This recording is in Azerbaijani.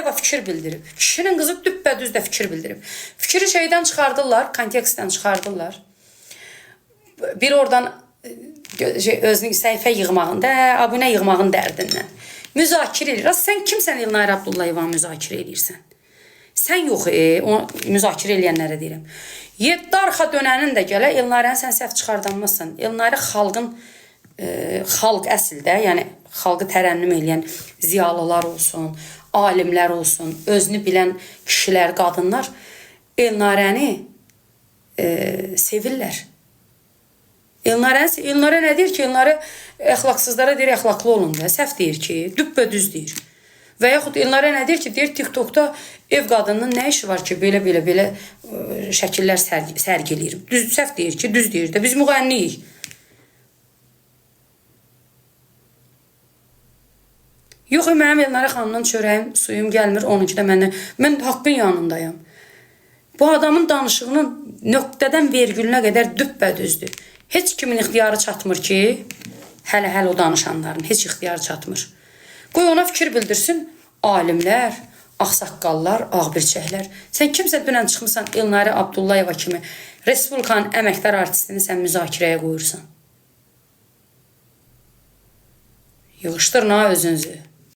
Abdullayeva fikir bildirib. Kişinin qızı düppədüz də fikir bildirib. Fikri şeydən çıxardırlar, kontekstdən çıxardırlar. Bir oradan özünü səhifə yığmağında, abunə yığmağın dərdindən. Müzakirə edir. Sən kimsən Elnarə Abdullayeva müzakirə edirsən? Sən yox, o müzakirə eləyənlərə deyirəm. 7 arxa dönənin də gələ, Elnarəni sən səhv çıxardanmazsan. Elnarə xalqın, xalq əsildə, yəni xalqı tərənnüm eləyən ziyalılar olsun, alimlər olsun, özünü bilən kişilər, qadınlar Elnarəni sevirlər. Elnarə nə deyir ki? Elnarə əxlaqsızlara deyir, əxlaqlı olun da. Səhv deyir ki, düppədüz deyir. Və yaxud Elnarə nə deyir ki? Deyir, TikTokda ev qadının nə işi var ki, belə şəkillər sərgiləyir. Səhv deyir ki, düz deyir də. Biz müğənniyik. Yox, mənim Elnarə xanımdan çörəyim, suyum gəlmir, onunki də məndən. Mən haqqın yanındayım. Bu adamın danışığının nöqtədən vergülünə qədər düppədüzdür. Heç kimin ixtiyarı çatmır ki, hələ o danışanların heç ixtiyarı çatmır. Qoy ona fikir bildirsin alimlər, ağsaqqallar, ağbirçəklər. Sən kimsə dünən çıxmısan Elnarə Abdullayeva kimi Respublikanın əməkdar artistini sən müzakirəyə qoyursan. Yığışdırın ha özünüzü.